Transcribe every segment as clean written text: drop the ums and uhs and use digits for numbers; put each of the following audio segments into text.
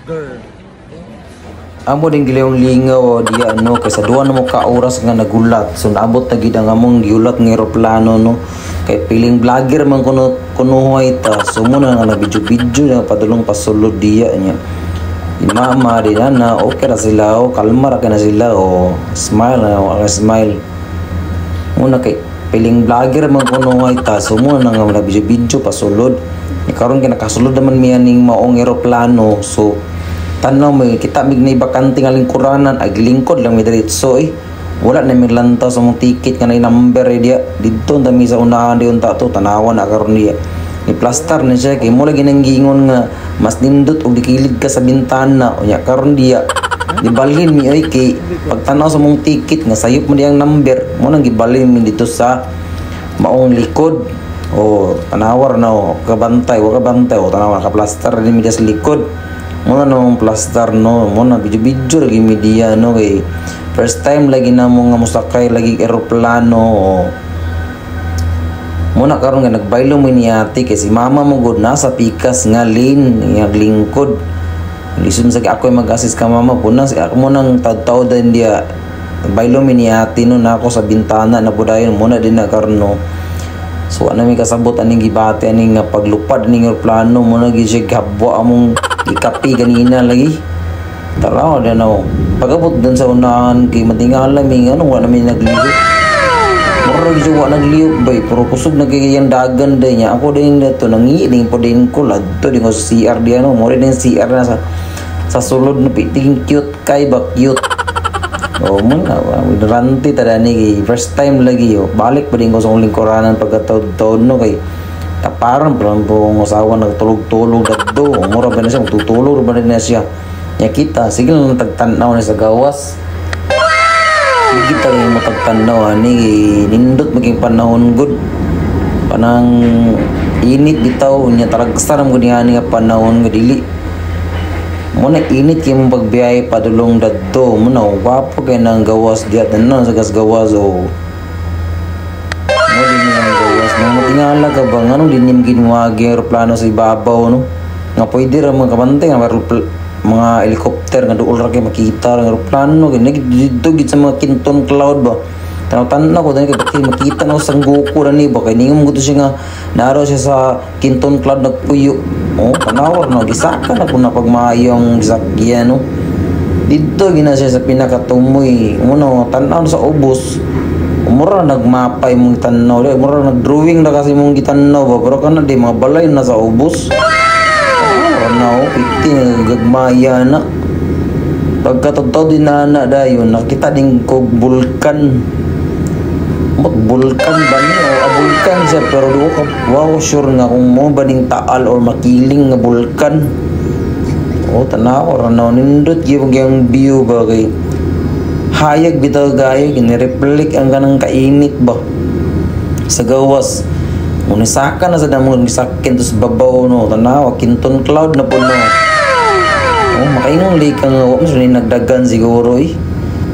vlogger. Amo din gilawang lingaw dia ano kay sa duha na mo ka oras nga nagulat. So naabot na gid ang among giulat nga eroplano no. Kay piling vlogger man kuno ta. So mo na nga nabidyo-bidyo na padulong pasulod dia nya. Mama din na okay ra sila o kalma ra na sila o smile na o smile. Muna kay piling vlogger man kuno ta. So mo na nga nabidyo-bidyo pasulod. Karon kinakasulod naman miya ning maong eroplano. So tanaw mo kita mignay bakante nga lingkuranan ag lingkod lang mi diretso wala na mi lantaw sa mong ticket nga number dia didto dami sa unahan di unta to tanawan na karon dia ni plaster na siya kay mo lagi nang gingon nga mas nindot og dikilig ka sa bintana unya karon dia gibalhin mi oy kay pagtanaw sa mong ticket nga sayop mo diyang number mo nang gibalhin mi dito sa maong likod o tanawar na o kabantay o tanawar ka plaster din mi sa likod. Muna namang plaster no, muna video lagi media no kay first time lagi na mo nga musakay lagi eroplano. Muna karon nga nagbaylo mo ni ate kay si mama mo gud nasa pikas nga lane nga lingkod. Lisod sa ako mag-assist ka mama puna si ako mo nang taw din dia. Baylo mi ni ate no na ako sa bintana na pudayon muna din na karon no. So ano mi kasabot aning gibate aning paglupad ning eroplano mo na gid habwa among ikapi ganina lagi. Taraw na no. Pagabot dun sa unahan kay matingala mi ano wala mi nagliyo. Mura gyud wa nagliyo bay pero kusog nagigiyang dagan day nya. Ako din dito nangiiling po din ko ladto din ko sa CR di ano mo rin CR na sa sulod na piting cute kay ba cute. Oh mo na ranti tada ni first time lagi yo. Balik pa din ko sa lingkuranan pagkataod-taod no kay taparan parang po ang asawa nagtulog-tulog dadto mura ba na siya magtutulog ba na siya nya kita sige lang tagtanaw na sa gawas sige ta rin mo tagtanaw ani nindot maging panahon good panang init bitaw nya taragsa mo gani nga panahon nga dili mo na init kay mo pagbiyahe padulong dadto mo na wapo kay nang gawas diat na sa gawas o tingala ka ba nga nung linim ginuwagi aeroplano sa ibabaw no nga pwede ra mga kabantay nga mga helicopter nga duol ra kay makita ang aeroplano dito gid sa mga Kinton Cloud ba tanaw ko dani kay makita na sang Goku ra ni ba kay ningom gud siya nga naro siya sa Kinton Cloud nagpuyo tanawar no gisaka na kun pagmayong sakyan no dito gina siya sa pinakatumoy uno tanaw sa ubos mura nagmapay mong tanaw mura nagdrawing na kasi mong gitanaw ba pero kana di mga balay na sa ubos na piti gagmaya na pagkatotoo din na dayon nakita din ko bulkan bulkan ba niya o bulkan siya pero di ko wow sure nga kung mo ba ning taal or makiling nga bulkan tanaw na nindot yung view ba kay hayag bitaw gayo ginireflect ang ganang kainit ba sa gawas unisaka na sa damong gisakin to sa babaw no tanaw Kinton Cloud na po no makaingon lika nga wa mo nagdagan siguro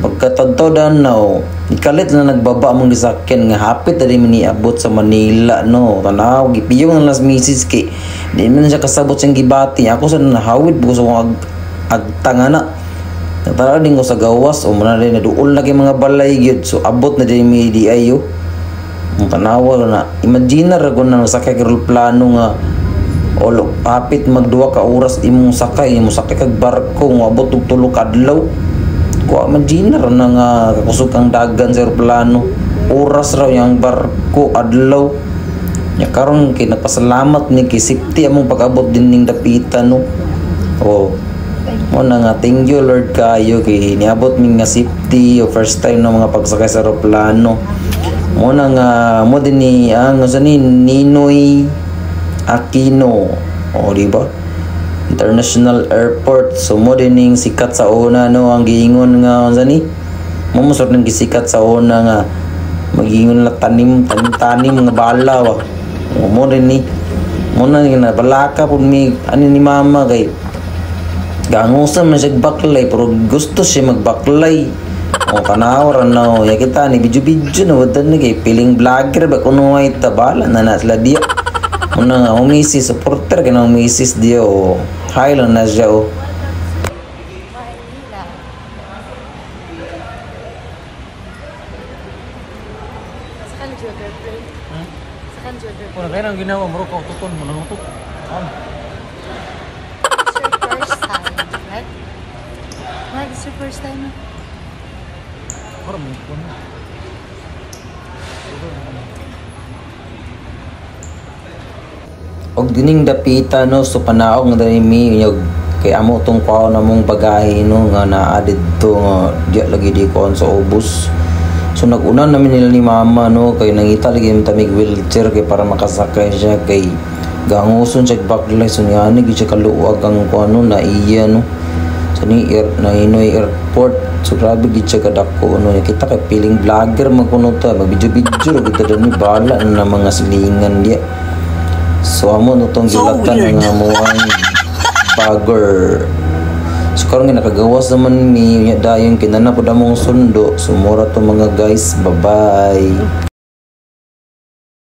pagkatadtodan no ikalit na nagbaba mong gisakin nga hapit na rin niabot sa Manila no tanaw gipiyong ang las misis kay di man siya kasabot siyang gibati ako sa nahawid buko sa agtangana natara din ko sa gawas o muna rin naduol na kay mga balay gyud so abot na din mi di ayo ang tanawa na imagine ra ko na sakay eroplano nga olo hapit magduwa ka oras imong sakay kag barko nga abot og 3 adlaw ko imagine ra na nga kakusog kang dagan sa eroplano oras raw yang barko adlaw nya karon kay napasalamat ni kay safety among pag-abot din ning dapitan no mo na nga thank you Lord kayo kay niabot mi nga safety o first time na mga pagsakay sa eroplano mo na nga mo din ni ang sa ni Ninoy Aquino di ba International Airport so mo din ning sikat sa una no ang giingon nga sa ni mo sort ning gisikat sa una nga magingon la tanim nga bala wa mo din ni mo na nga balaka pud mi ani ni mama kay gangusan man siya baklay pero gusto siya magbaklay kanawar na ya kita ni video na wadan ni kay piling vlogger ba kuno ay tabala na nasla dia muna nga umisis supporter kay na umisis dia hi lang na siya ginawa mo ka tuton mo nanutok. It's your first time, right? Right? It's your first time. Parang mo ko na. Og dining dapita no so panaog nga dali mi yung kay amo tong kuha na mong bagahe no nga naa didto nga di lagi di kon sa ubos. So nag-unan namin nila ni mama no kay nangita lagi yung tamig wheelchair kay para makasakay siya kay ganguson siya backlight so nga ni siya kaluwag ang kuno na iya no. So ni na Inoy Airport so grabe gid siya kadako no kita kay piling vlogger magkuno ta mag-video-video ro kita dani bala na mga silingan dia. So amo no tong gilatan nga muang bagger. So karon nga nakagawas naman ni dayon kinana pud among sundo. Sumura to mga guys. Bye-bye.